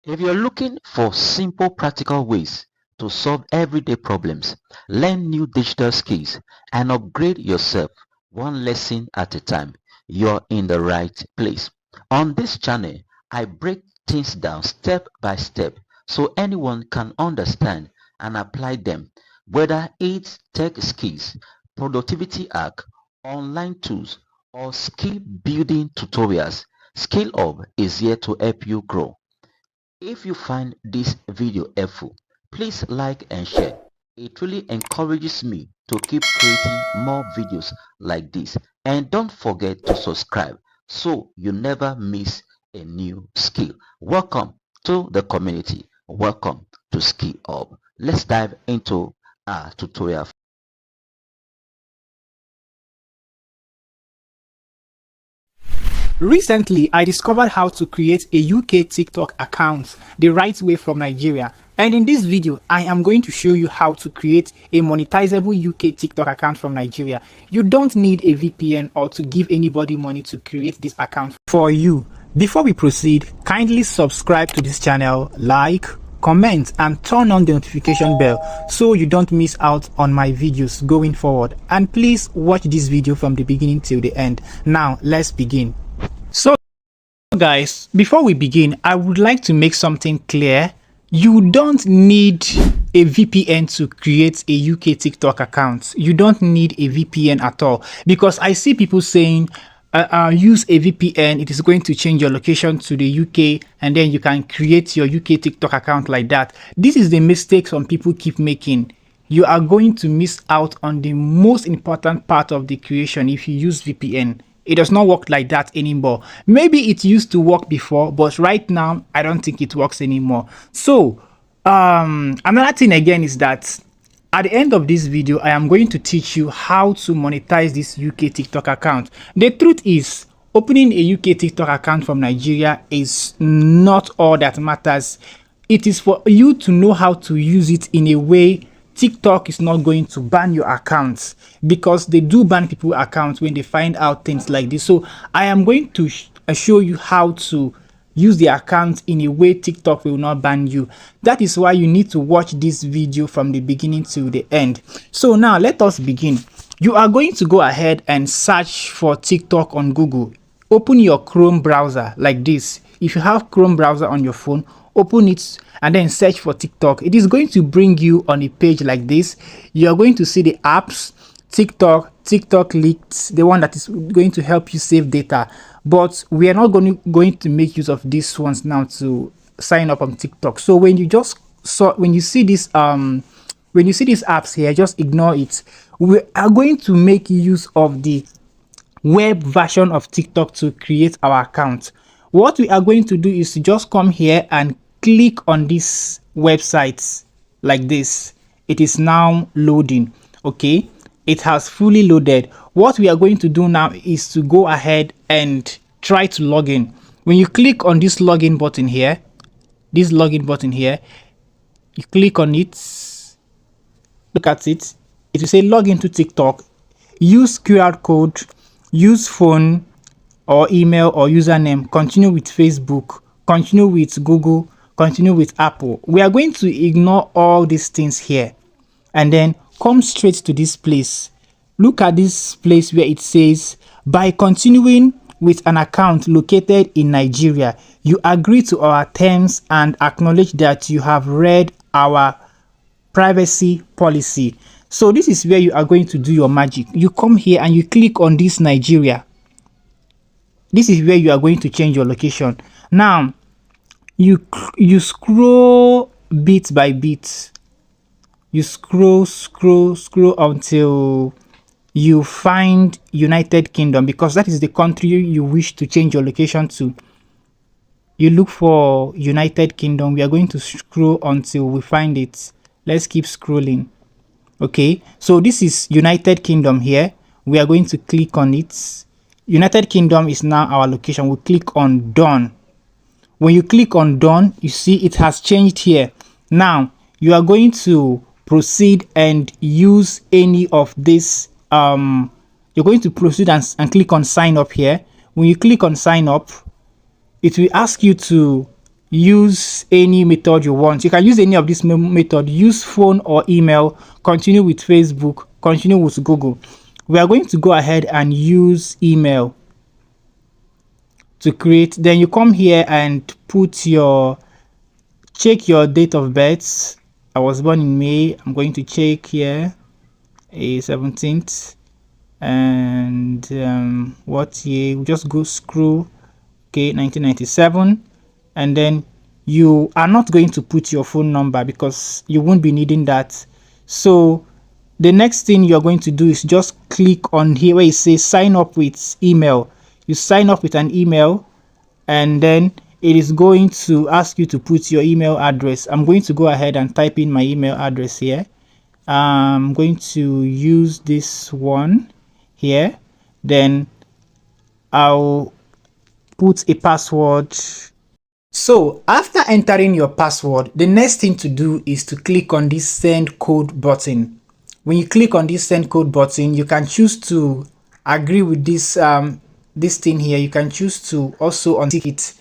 If you're looking for simple practical ways to solve everyday problems, learn new digital skills, and upgrade yourself one lesson at a time, you're in the right place. On this channel, I break things down step by step so anyone can understand and apply them, whether it's tech skills, productivity hack, online tools, or skill building tutorials. Skill Hub is here to help you grow. If you find this video helpful, please like and share. It really encourages me to keep creating more videos like this. And don't forget to subscribe so you never miss a new skill. Welcome to the community. Welcome to Skill Hub. Let's dive into our tutorial. Recently, I discovered how to create a UK TikTok account the right way from Nigeria. And in this video, I am going to show you how to create a monetizable UK TikTok account from Nigeria. You don't need a VPN or to give anybody money to create this account for you. Before we proceed, kindly subscribe to this channel, like, comment, and turn on the notification bell so you don't miss out on my videos going forward. And please watch this video from the beginning till the end. Now, let's begin. So guys, before we begin, I would like to make something clear. You don't need a VPN to create a UK TikTok account. You don't need a VPN at all, because I see people saying use a VPN, it is going to change your location to the UK and then you can create your UK TikTok account like that. This is the mistake some people keep making. You are going to miss out on the most important part of the creation if you use VPN. It does not work like that anymore. Maybe it used to work before, but right now I don't think it works anymore. So another thing again is that at the end of this video, I am going to teach you how to monetize this UK TikTok account. The truth is, opening a UK TikTok account from Nigeria is not all that matters. It is for you to know how to use it in a way TikTok is not going to ban your accounts, because they do ban people accounts when they find out things like this. So I am going to show you how to use the account in a way TikTok will not ban you. That is why you need to watch this video from the beginning to the end. So now let us begin. You are going to go ahead and search for TikTok on Google. Open your Chrome browser like this. If you have Chrome browser on your phone, open it and then search for TikTok. It is going to bring you on a page like this. You are going to see the apps, TikTok Leaked, the one that is going to help you save data. But we are not going to make use of these ones now to sign up on TikTok. So when you see this when you see these apps here, just ignore it. We are going to make use of the web version of TikTok to create our account. What we are going to do is to just come here and click on this website like this. It is now loading. Okay, it has fully loaded. What we are going to do now is to go ahead and try to log in. When you click on this login button here, you click on it, look at it, it will say log into TikTok, use QR code, use phone or email or username, continue with Facebook, continue with Google, continue with Apple. We are going to ignore all these things here and then come straight to this place. Look at this place where it says, by continuing with an account located in Nigeria, you agree to our terms and acknowledge that you have read our privacy policy. So this is where you are going to do your magic. You come here and you click on this Nigeria. This is where you are going to change your location. Now you scroll bit by bit. You scroll until you find United Kingdom, because that is the country you wish to change your location to. You look for United Kingdom. We are going to scroll until we find it. Let's keep scrolling. Okay, so this is United Kingdom here. We are going to click on it. United Kingdom is now our location. We click on done. When you click on done, you see it has changed here. Now you are going to proceed and use any of this. You're going to proceed and click on sign up here. When you click on sign up, it will ask you to use any method you want. You can use any of this method. Use phone or email. Continue with Facebook. Continue with Google. We are going to go ahead and use email to create. Then you come here and check your date of birth. I was born in May. I'm going to check here a 17th, and what year? We just go scroll. Okay, 1997. And then you are not going to put your phone number because you won't be needing that. So the next thing you're going to do is just click on here where it says sign up with email. You sign up with an email, and then it is going to ask you to put your email address. I'm going to go ahead and type in my email address here. I'm going to use this one here. Then I'll put a password. So after entering your password, the next thing to do is to click on this send code button. When you click on this send code button, you can choose to agree with this thing here. You can choose to also untick it,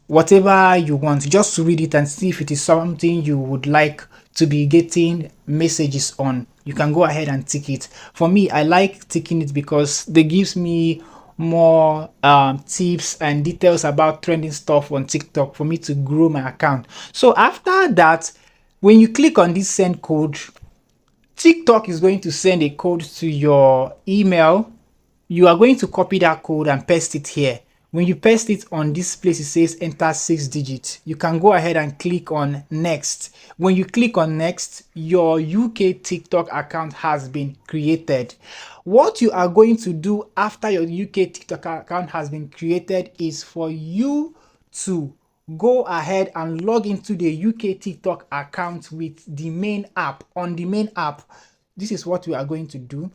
whatever you want, just to read it and see if it is something you would like to be getting messages on. You can go ahead and tick it. For me, I like ticking it because they gives me more tips and details about trending stuff on TikTok for me to grow my account. So after that, when you click on this send code, TikTok is going to send a code to your email. You are going to copy that code and paste it here. When you paste it on this place, it says enter 6 digits. You can go ahead and click on next. When you click on next, your UK TikTok account has been created. What you are going to do after your UK TikTok account has been created is for you to go ahead and log into the UK TikTok account with the main app. On the main app, this is what we are going to do.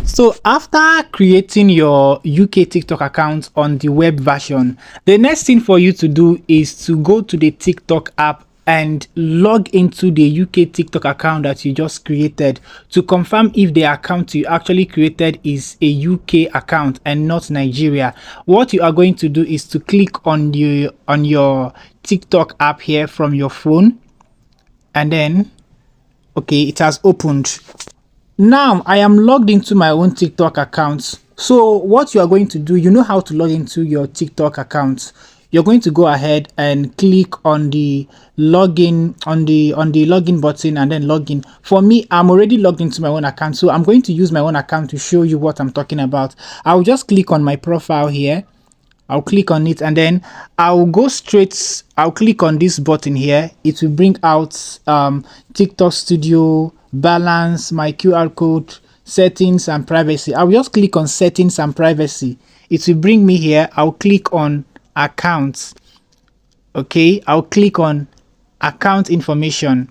So after creating your UK TikTok account on the web version, the next thing for you to do is to go to the TikTok app and log into the UK TikTok account that you just created to confirm if the account you actually created is a UK account and not Nigeria. What you are going to do is to click on your TikTok app here from your phone, and then okay, it has opened. Now I am logged into my own TikTok account. So what you are going to do, you know how to log into your TikTok account. You're going to go ahead and click on the login on the login button and then login. For me, I'm already logged into my own account, so I'm going to use my own account to show you what I'm talking about. I'll just click on my profile here. I'll click on it, and then I'll click on this button here. It will bring out TikTok Studio, balance, my QR code, settings and privacy. I'll just click on settings and privacy. It will bring me here. I'll click on accounts. Okay, I'll click on account information.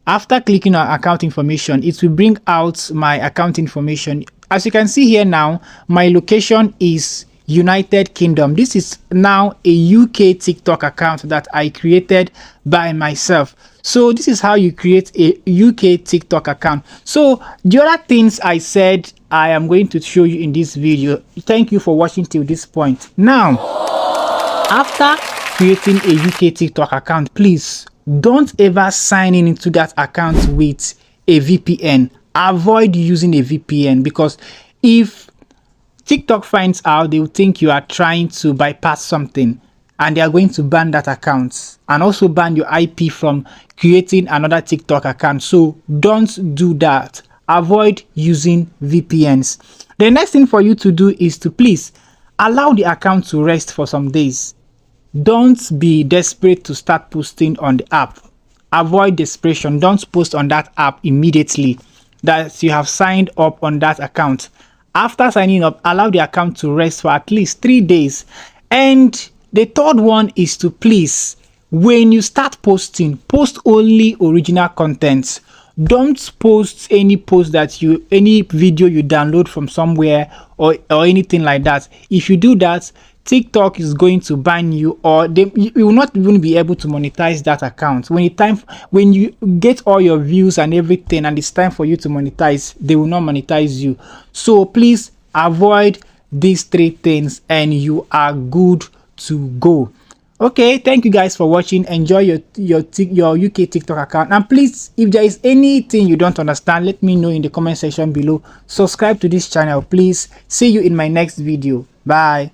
After clicking on account information, it will bring out my account information. As you can see here now, my location is United Kingdom. This is now a UK TikTok account that I created by myself. So this is how you create a UK TikTok account. So the other things I said I am going to show you in this video. Thank you for watching till this point. Now, after creating a UK TikTok account, please don't ever sign in into that account with a VPN. Avoid using a VPN, because if TikTok finds out, they will think you are trying to bypass something, and they are going to ban that account and also ban your IP from creating another TikTok account. So don't do that. Avoid using VPNs. The next thing for you to do is to please allow the account to rest for some days. Don't be desperate to start posting on the app. Avoid desperation. Don't post on that app immediately that you have signed up on that account. After signing up, allow the account to rest for at least 3 days. And the third one is to please, when you start posting, post only original content. Don't post any video you download from somewhere or anything like that. If you do that, TikTok is going to ban you, or you will not even be able to monetize that account. When you get all your views and everything and it's time for you to monetize, they will not monetize you. So please avoid these 3 things and you are good to go. Okay, thank you guys for watching. Enjoy your UK TikTok account, and please, if there is anything you don't understand, let me know in the comment section below. Subscribe to this channel, please. See you in my next video. Bye.